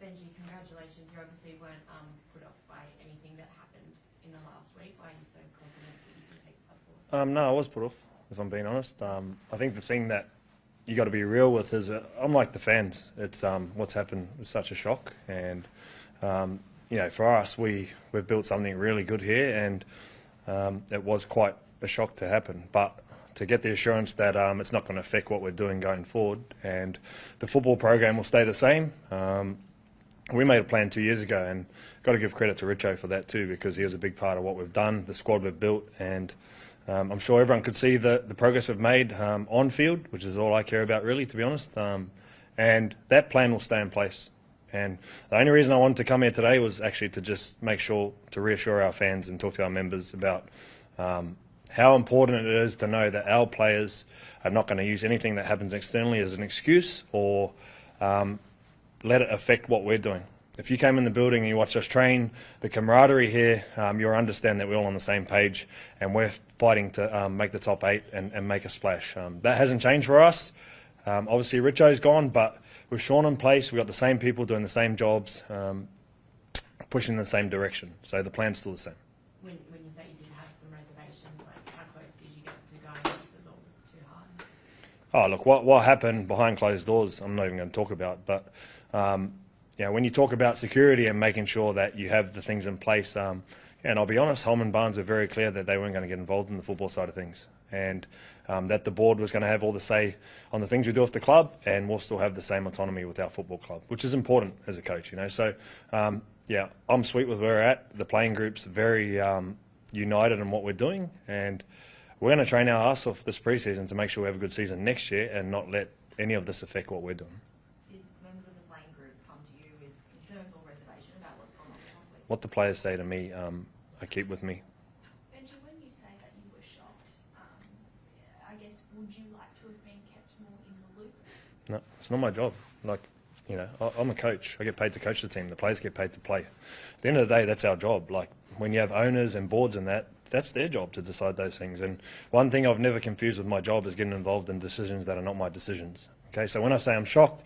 Benji, congratulations. You obviously weren't put off by anything that happened in the last week. Why are you so confident that you can take the club forward? No, I was put off, if I'm being honest. I think the thing that you got to be real with is I'm like the fans. It's what's happened was such a shock, and for us, we've built something really good here, and it was quite a shock to happen. But to get the assurance that it's not going to affect what we're doing going forward, and the football program will stay the same. We made a plan 2 years ago, and got to give credit to Richo for that too, because he was a big part of what we've done, the squad we've built, and I'm sure everyone could see the progress we've made on field, which is all I care about really, to be honest. And that plan will stay in place. And the only reason I wanted to come here today was actually to just make sure to reassure our fans and talk to our members about how important it is to know that our players are not going to use anything that happens externally as an excuse or let it affect what we're doing. If you came in the building and you watched us train, the camaraderie here, you'll understand that we're all on the same page and we're fighting to make the top 8 and make a splash. That hasn't changed for us. Obviously, Richo's gone, but with Sean in place, we've got the same people doing the same jobs, pushing in the same direction. So the plan's still the same. When you say you did have some reservations, like how close did you get to going? This is all too hard. Oh, look, what happened behind closed doors, I'm not even going to talk about. But, when you talk about security and making sure that you have the things in place, and I'll be honest, Holman Barnes were very clear that they weren't going to get involved in the football side of things. And that the board was going to have all the say on the things we do with the club, and we'll still have the same autonomy with our football club, which is important as a coach, So, I'm sweet with where we're at. The playing group's very united in what we're doing, and we're going to train our ass off this preseason to make sure we have a good season next year and not let any of this affect what we're doing. Did members of the playing group come to you with concerns or reservation about what's gone on last week? What the players say to me, I keep with me. Benji, when you say that you were shocked, I guess, would you like to have been kept more in the loop? No, it's not my job. I'm a coach. I get paid to coach the team. The players get paid to play. At the end of the day, that's our job. When you have owners and boards and that's their job to decide those things. And one thing I've never confused with my job is getting involved in decisions that are not my decisions. Okay, so when I say I'm shocked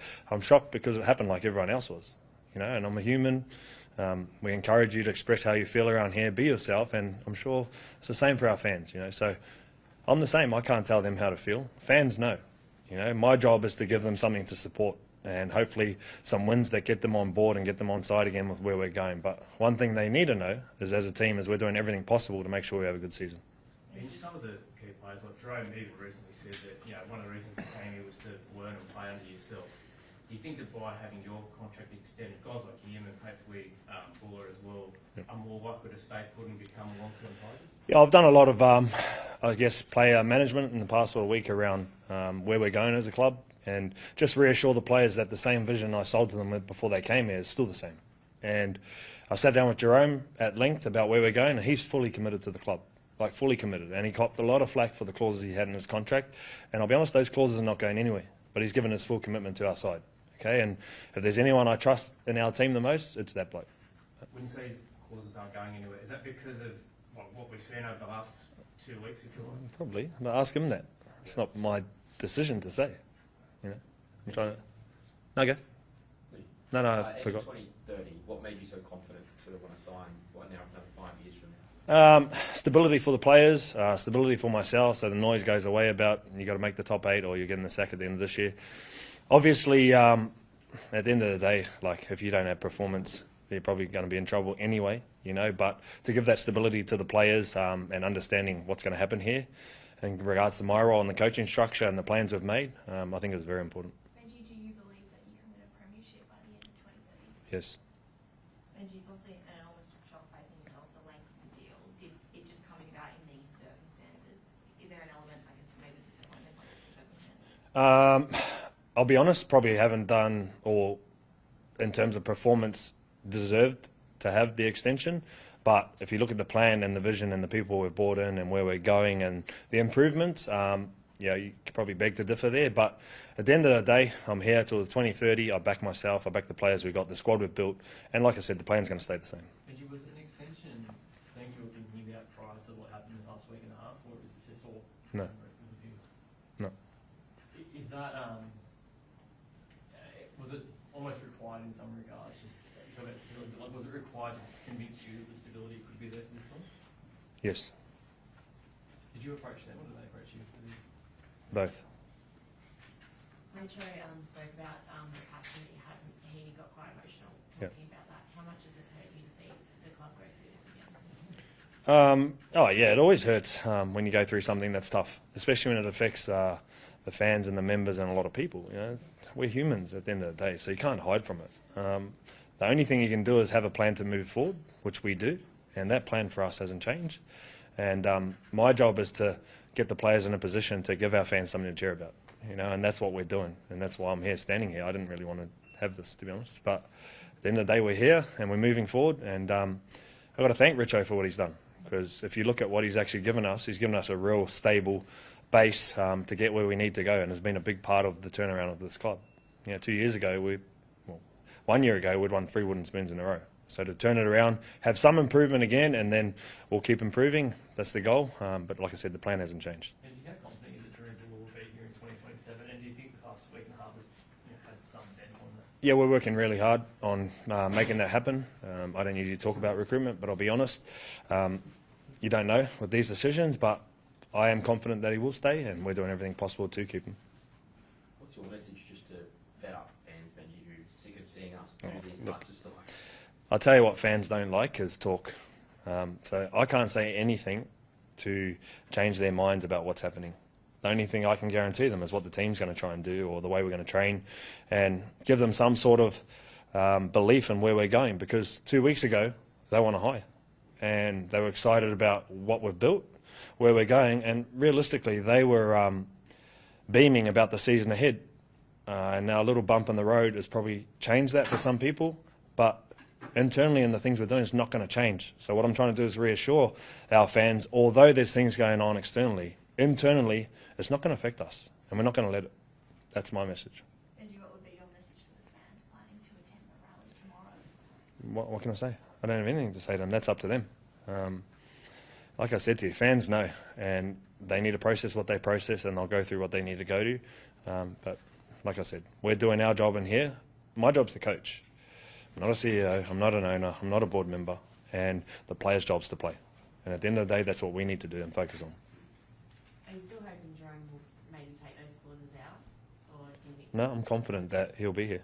because it happened like everyone else was. And I'm a human. We encourage you to express how you feel around here, be yourself, and I'm sure it's the same for our fans. So I'm the same. I can't tell them how to feel. Fans know. My job is to give them something to support, and hopefully some wins that get them on board and get them on side again with where we're going. But one thing they need to know is, as a team, is we're doing everything possible to make sure we have a good season. Some of the key players, like Jerome even recently said that one of the reasons he came here was to learn and play under yourself. Do you think that by having your contract extended, guys like him and hopefully Buller as well, are more likely to stay put and become long-term players? Yeah, I've done a lot of, player management in the past sort of week around where we're going as a club, and just reassure the players that the same vision I sold to them before they came here is still the same. And I sat down with Jerome at length about where we're going, and he's fully committed to the club, fully committed. And he copped a lot of flack for the clauses he had in his contract. And I'll be honest, those clauses are not going anywhere, but he's given his full commitment to our side. Okay, and if there's anyone I trust in our team the most, it's that bloke. When you say clauses aren't going anywhere, is that because of what we've seen over the last 2 weeks, if you like? Probably, but ask him that. It's not my decision to say. I'm trying to. No, go. No, I forgot. 2030, what made you so confident to want to sign now another 5 years from now? Stability for the players, stability for myself, so the noise goes away about you got to make the top 8 or you're getting the sack at the end of this year. Obviously, at the end of the day, if you don't have performance, you're probably going to be in trouble anyway, But to give that stability to the players and understanding what's going to happen here in regards to my role in the coaching structure and the plans we've made, I think it was very important. Benji, do you believe that you can win a premiership by the end of 2030? Yes. Benji, it's obviously an enormous shock faith in yourself, the length of the deal. Did it just coming about in these circumstances? Is there an element, maybe disappointment with the circumstances? I'll be honest, probably haven't done, or in terms of performance, deserved to have the extension. But if you look at the plan and the vision and the people we've brought in and where we're going and the improvements, you could probably beg to differ there. But at the end of the day, I'm here till 2030. I back myself. I back the players we've got, the squad we've built. And like I said, the plan's going to stay the same. Benji, was it an extension thing you were thinking about prior to what happened in the last week and a half, or is it just all? No. No. Is that was it almost required in some regards? regards, just talk about stability, like was it required to convince you that the stability could be there for this one? Yes, Did you approach them or did they approach you? both. Richo spoke about the passion that you had, and he got quite emotional Yeah. talking about that. How much does it hurt you to see the club go through this again? Oh yeah, it always hurts when you go through something that's tough, especially when it affects the fans and the members and a lot of people. You know, we're humans at the end of the day, so you can't hide from it. The only thing you can do is have a plan to move forward, which we do, and that plan for us hasn't changed. And my job is to get the players in a position to give our fans something to cheer about. You know, and that's what we're doing, and that's why I'm here, standing here. I didn't really want to have this, to be honest, but at the end of the day, we're here and we're moving forward. And I've got to thank Richo for what he's done, because if you look at what he's actually given us, he's given us a real stable base to get where we need to go, and has been a big part of the turnaround of this club. You know, 2 years ago, 1 year ago, we'd won 3 wooden spoons in a row. So to turn it around, have some improvement again, and then we'll keep improving. That's the goal. But like I said, the plan hasn't changed. And do you have confidence that Drew will be here in 2027? And do you think the past week and a half has had some dent on that? Yeah, we're working really hard on making that happen. I don't usually talk about recruitment, but I'll be honest. You don't know with these decisions, but I am confident that he will stay, and we're doing everything possible to keep him. What's your message just to fed up fans, Benji, who are sick of seeing us do these look. types of stuff? I'll tell you what fans don't like is talk. So I can't say anything to change their minds about what's happening. The only thing I can guarantee them is what the team's going to try and do, or the way we're going to train, and give them some sort of belief in where we're going. Because 2 weeks ago, they want to hire, and they were excited about what we've built, where we're going, and realistically, they were beaming about the season ahead. And now a little bump in the road has probably changed that for some people, but internally and the things we're doing is not going to change. So what I'm trying to do is reassure our fans, although there's things going on externally, internally it's not going to affect us, and we're not going to let it. That's my message. Benji, what would be your message for the fans planning to attend the rally tomorrow? What can I say? I don't have anything to say to them. That's up to them. Like I said to you, fans know, and they need to process what they process, and they'll go through what they need to go to. But like I said, we're doing our job in here. My job's to coach. I'm not a CEO, I'm not an owner, I'm not a board member, and the players' job's to play. And at the end of the day, that's what we need to do and focus on. Are you still hoping Jerome will maybe take those clauses out, or do you think? No, I'm confident that he'll be here.